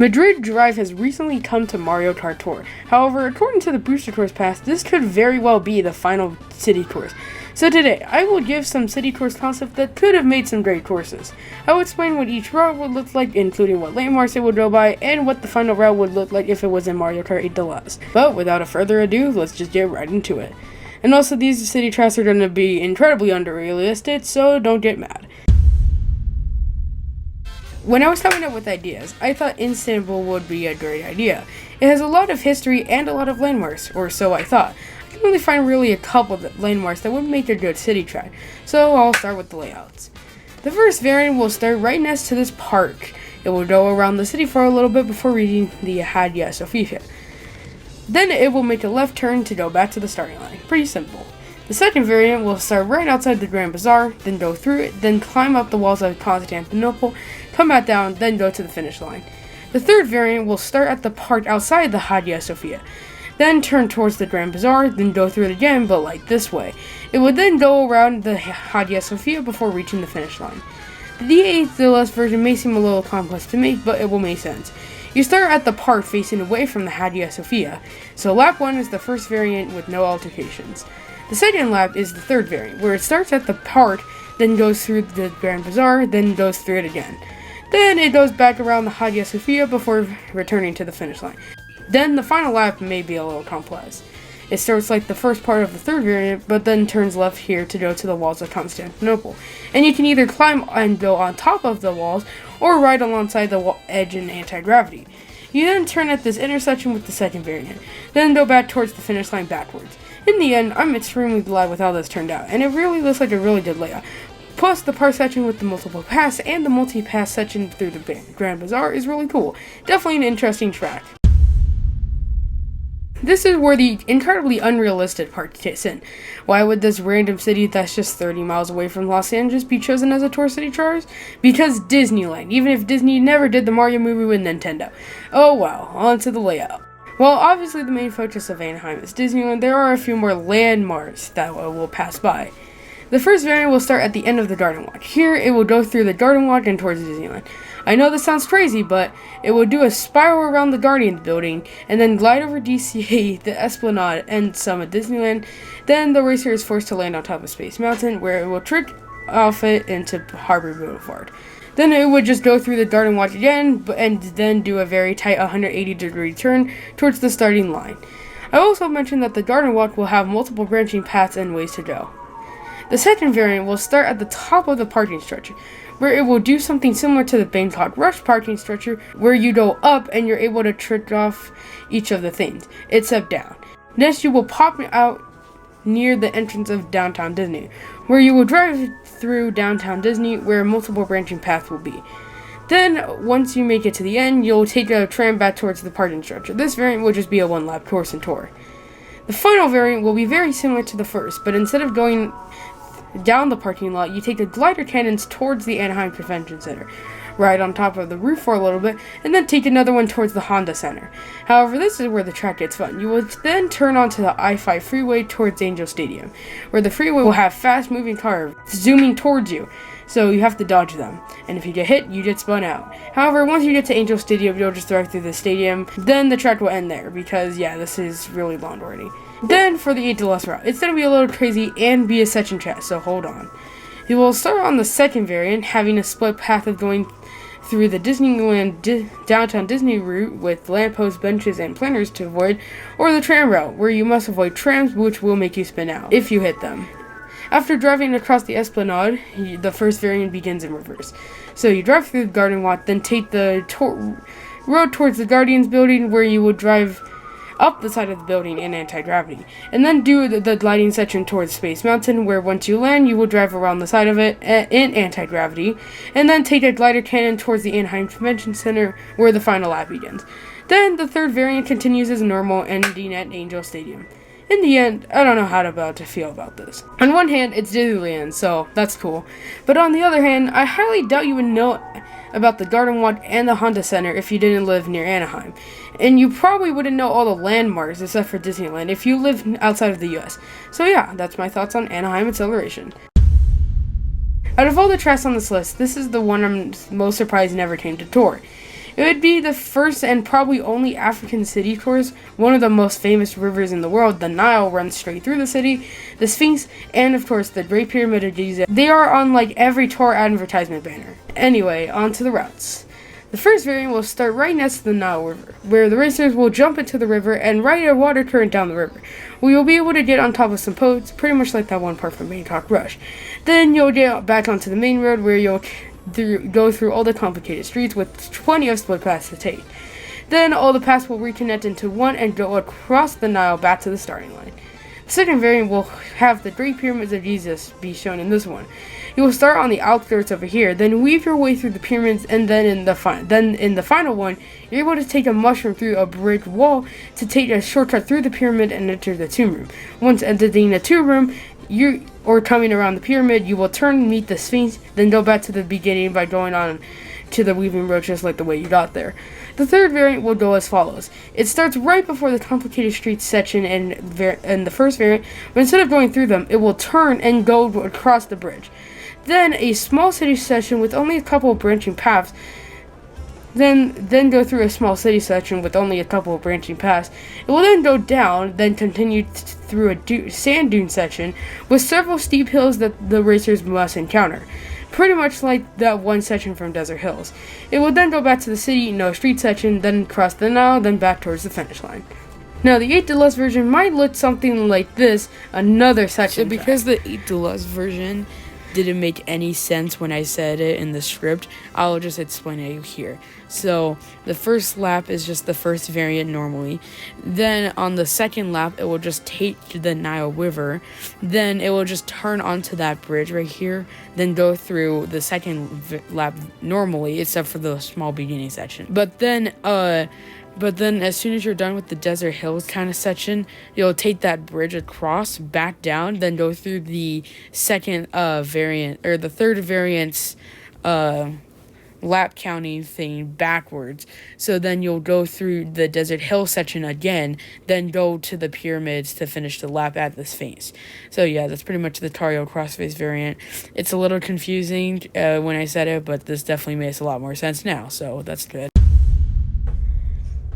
Madrid Drive has recently come to Mario Kart Tour. However, according to the Booster Tours Pass, this could very well be the final city tours. So today, I will give some city tours concepts that could have made some great courses. I will explain what each route would look like, including what landmarks it would go by, and what the final route would look like if it was in Mario Kart 8 Deluxe. But without a further ado, let's just get right into it. And also, these city tracks are going to be incredibly under-realistic, so don't get mad. When I was coming up with ideas, I thought Istanbul would be a great idea. It has a lot of history and a lot of landmarks, or so I thought. I can only find really a couple of landmarks that would make a good city track, so I'll start with the layouts. The first variant will start right next to this park. It will go around the city for a little bit before reaching the Hagia Sophia. Then it will make a left turn to go back to the starting line. Pretty simple. The second variant will start right outside the Grand Bazaar, then go through it, then climb up the walls of Constantinople, come back down, then go to the finish line. The third variant will start at the park outside the Hagia Sophia, then turn towards the Grand Bazaar, then go through it again, but like this way. It would then go around the Hagia Sophia before reaching the finish line. The D8 Deluxe version may seem a little complex to make, but it will make sense. You start at the park facing away from the Hagia Sophia, so lap 1 is the first variant with no altercations. The second lap is the third variant, where it starts at the park, then goes through the Grand Bazaar, then goes through it again. Then it goes back around the Hagia Sophia before returning to the finish line. Then the final lap may be a little complex. It starts like the first part of the third variant, but then turns left here to go to the walls of Constantinople. And you can either climb and go on top of the walls, or ride alongside the edge in anti-gravity. You then turn at this intersection with the second variant, then go back towards the finish line backwards. In the end, I'm extremely glad with how this turned out, and it really looks like a really good layout. Plus, the park section with the multiple pass and the multi-pass section through the Grand Bazaar is really cool. Definitely an interesting track. This is where the incredibly unrealistic part kicks in. Why would this random city that's just 30 miles away from Los Angeles be chosen as a tour city choice? Because Disneyland, even if Disney never did the Mario movie with Nintendo. Oh well, on to the layout. While obviously the main focus of Anaheim is Disneyland, there are a few more landmarks that will pass by. The first variant will start at the end of the Garden Walk. Here, it will go through the Garden Walk and towards Disneyland. I know this sounds crazy, but it will do a spiral around the Guardians building, and then glide over DCA, the Esplanade, and summit Disneyland. Then the racer is forced to land on top of Space Mountain, where it will trick off it into Harbor Boulevard. Then it would just go through the Garden Walk again, and then do a very tight 180-degree turn towards the starting line. I also mentioned that the Garden Walk will have multiple branching paths and ways to go. The second variant will start at the top of the parking structure, where it will do something similar to the Bangkok Rush parking structure, where you go up and you're able to trick off each of the things, except down. Next, you will pop out near the entrance of Downtown Disney, where you will drive through Downtown Disney, where multiple branching paths will be. Then, once you make it to the end, you'll take a tram back towards the parking structure. This variant will just be a one-lap course and tour. The final variant will be very similar to the first, but instead of going down the parking lot, you take the glider cannons towards the Anaheim Convention Center, ride on top of the roof for a little bit, and then take another one towards the Honda Center. However, this is where the track gets fun. You will then turn onto the I-5 freeway towards Angel Stadium, where the freeway will have fast-moving cars zooming towards you, so you have to dodge them. And if you get hit, you get spun out. However, once you get to Angel Stadium, you'll just drive through the stadium, then the track will end there, because yeah, this is really long already. Then, for the 8 Deluxe route, it's going to be a little crazy and be a section track, so hold on. You will start on the second variant, having a split path of going through the Disneyland Downtown Disney route with lampposts, benches, and planters to avoid, or the tram route, where you must avoid trams which will make you spin out, if you hit them. After driving across the Esplanade, the first variant begins in reverse. So you drive through the Garden Walk, then take the road towards the Guardians building, where you will drive up the side of the building in anti-gravity, and then do the gliding section towards Space Mountain, where once you land, you will drive around the side of it in anti-gravity, and then take a glider cannon towards the Anaheim Convention Center, where the final lap begins. Then the third variant continues as normal, ending at Angel Stadium. In the end, I don't know how to feel about this. On one hand, it's Disneyland, so that's cool. But on the other hand, I highly doubt you would know about the Garden Walk and the Honda Center if you didn't live near Anaheim. And you probably wouldn't know all the landmarks except for Disneyland if you lived outside of the US. So yeah, that's my thoughts on Anaheim Acceleration. Out of all the tracks on this list, this is the one I'm most surprised never came to tour. It would be the first and probably only African city tours. One of the most famous rivers in the world, the Nile, runs straight through the city. The Sphinx, and of course the Great Pyramid of Giza. They are on like every tour advertisement banner. Anyway, on to the routes. The first variant will start right next to the Nile River, where the racers will jump into the river and ride a water current down the river. We will be able to get on top of some boats, pretty much like that one part from Bangkok Rush. Then you'll get back onto the main road, where you'll go through all the complicated streets with plenty of split paths to take. Then all the paths will reconnect into one and go across the Nile back to the starting line. The second variant will have the Great Pyramids of Giza be shown in this one. You will start on the outskirts over here, then weave your way through the pyramids, and then in the final one, you're able to take a mushroom through a brick wall to take a shortcut through the pyramid and enter the tomb room. Once entering the tomb room, coming around the pyramid, you will turn and meet the Sphinx, then go back to the beginning by going on to the weaving road just like the way you got there. The third variant will go as follows. It starts right before the complicated streets section in the first variant, but instead of going through them, it will turn and go across the bridge. Then a small city section with only a couple of branching paths. Then go through a small city section with only a couple of branching paths. It will then go down, then continue through a sand dune section with several steep hills that the racers must encounter. Pretty much like that one section from Desert Hills. It will then go back to the city, no street section, then cross the Nile, then back towards the finish line. Now, the 8 Deluxe version might look something like this, another section. So because the 8 Deluxe version didn't make any sense when I said it in the script, I'll just explain it here. So the first lap is just the first variant normally. Then on the second lap, it will just take the Nile River. Then it will just turn onto that bridge right here. Then go through the second lap normally, except for the small beginning section. But then as soon as you're done with the Desert Hills kind of section, you'll take that bridge across, back down, then go through the second variant, or the third variant's lap counting thing backwards. So then you'll go through the Desert Hill section again, then go to the pyramids to finish the lap at the Sphinx. So yeah, that's pretty much the Tario Crossface variant. It's a little confusing when I said it, but this definitely makes a lot more sense now, so that's good.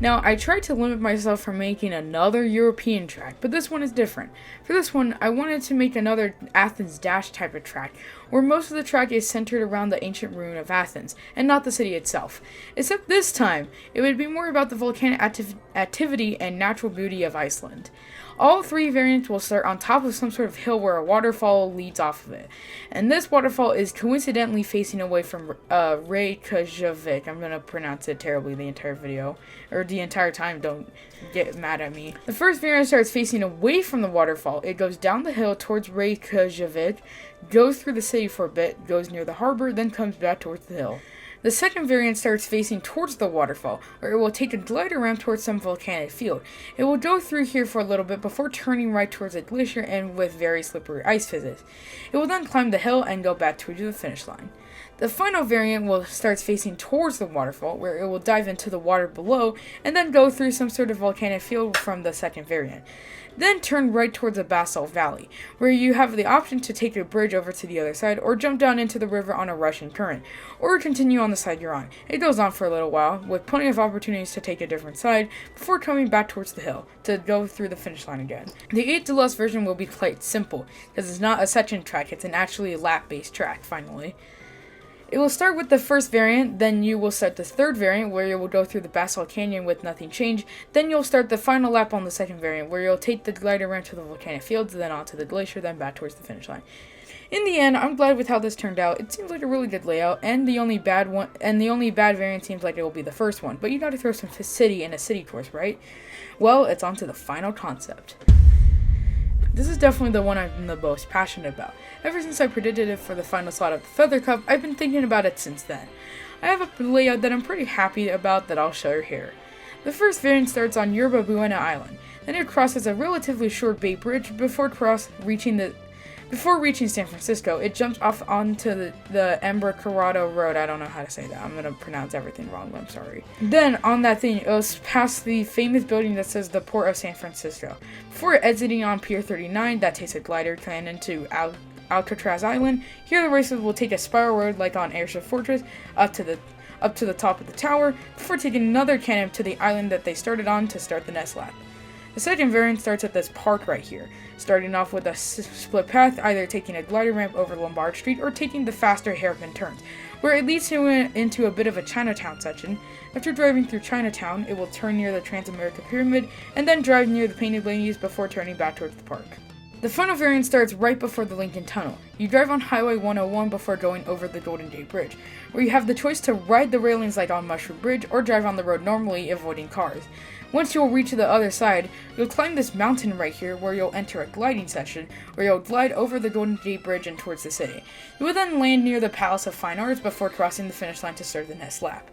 Now, I tried to limit myself from making another European track, but this one is different. For this one, I wanted to make another Athens Dash type of track, where most of the track is centered around the ancient ruin of Athens, and not the city itself. Except this time, it would be more about the volcanic activity and natural beauty of Iceland. All 3 variants will start on top of some sort of hill where a waterfall leads off of it. And this waterfall is coincidentally facing away from Reykjavik. I'm going to pronounce it terribly the entire video. Or the entire time, don't get mad at me. The first variant starts facing away from the waterfall. It goes down the hill towards Reykjavik, goes through the city for a bit, goes near the harbor, then comes back towards the hill. The second variant starts facing towards the waterfall, where it will take a glider ramp towards some volcanic field. It will go through here for a little bit before turning right towards a glacier and with very slippery ice physics. It will then climb the hill and go back towards the finish line. The final variant will start facing towards the waterfall, where it will dive into the water below and then go through some sort of volcanic field from the second variant. Then turn right towards a basalt valley, where you have the option to take a bridge over to the other side, or jump down into the river on a rushing current, or continue on the side you're on. It goes on for a little while, with plenty of opportunities to take a different side, before coming back towards the hill, to go through the finish line again. The 8 Deluxe version will be quite simple, because it's not a section track, it's an actually lap-based track, finally. It will start with the first variant, then you will start the third variant, where you will go through the Basalt Canyon with nothing changed, then you'll start the final lap on the second variant, where you'll take the glider ramp to the volcanic fields, then onto the glacier, then back towards the finish line. In the end, I'm glad with how this turned out. It seems like a really good layout, and the only bad variant seems like it will be the first one, but you gotta throw some city in a city course, right? Well, it's on to the final concept. This is definitely the one I'm the most passionate about. Ever since I predicted it for the final slot of the Feather Cup, I've been thinking about it since then. I have a layout that I'm pretty happy about that I'll show you here. The first variant starts on Yerba Buena Island, then it crosses a relatively short Bay Bridge before reaching San Francisco. It jumps off onto the Embarcadero Road. I don't know how to say that. I'm going to pronounce everything wrong, I'm sorry. Then, on that thing, it goes past the famous building that says the Port of San Francisco. Before exiting on Pier 39, that takes a glider plan into Alcatraz Island. Here, the racers will take a spiral road like on Airship Fortress up up to the top of the tower before taking another cannon to the island that they started on to start the next lap. The second variant starts at this park right here, starting off with a split path, either taking a glider ramp over Lombard Street or taking the faster hairpin turns, where it leads you into a bit of a Chinatown section. After driving through Chinatown, it will turn near the Transamerica Pyramid, and then drive near the Painted Ladies before turning back towards the park. The final variant starts right before the Lincoln Tunnel. You drive on Highway 101 before going over the Golden Gate Bridge, where you have the choice to ride the railings like on Mushroom Bridge or drive on the road normally, avoiding cars. Once you'll reach the other side, you'll climb this mountain right here where you'll enter a gliding section, where you'll glide over the Golden Gate Bridge and towards the city. You will then land near the Palace of Fine Arts before crossing the finish line to start the next lap.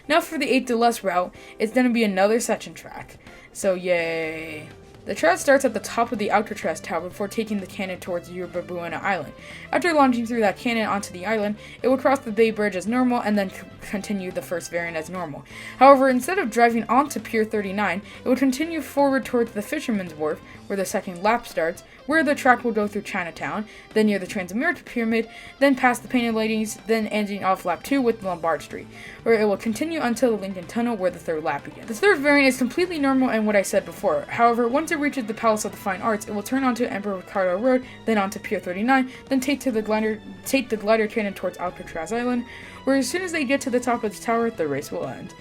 Now for the 8 Deluxe route, it's going to be another section track. So yay! The track starts at the top of the Alcatraz Tower before taking the cannon towards Yerba Buena Island. After launching through that cannon onto the island, it will cross the Bay Bridge as normal and then continue the first variant as normal. However, instead of driving onto Pier 39, it will continue forward towards the Fisherman's Wharf, where the second lap starts, where the track will go through Chinatown, then near the Transamerica Pyramid, then past the Painted Ladies, then ending off lap 2 with Lombard Street, where it will continue until the Lincoln Tunnel, where the third lap begins. The third variant is completely normal and what I said before. However, once it reaches the Palace of the Fine Arts, it will turn onto Emperor Ricardo Road, then onto Pier 39, then take the glider cannon towards Alcatraz Island, where as soon as they get to the top of the tower, the race will end.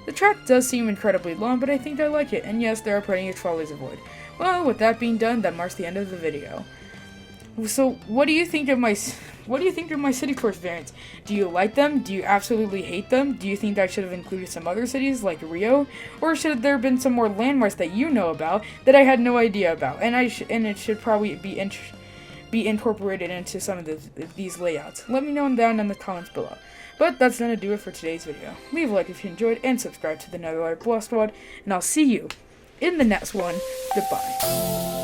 The track does seem incredibly long, but I think I like it, and yes, there are plenty of trolleys to avoid. Well, with that being done, that marks the end of the video. So, what do you think of my city tours variants? Do you like them? Do you absolutely hate them? Do you think I should have included some other cities like Rio, or should there have been some more landmarks that you know about that I had no idea about, and it should probably be incorporated into some of these layouts? Let me know down in the comments below. But that's gonna do it for today's video. Leave a like if you enjoyed, and subscribe to the Netherlight Blog Squad, and I'll see you in the next one. Goodbye.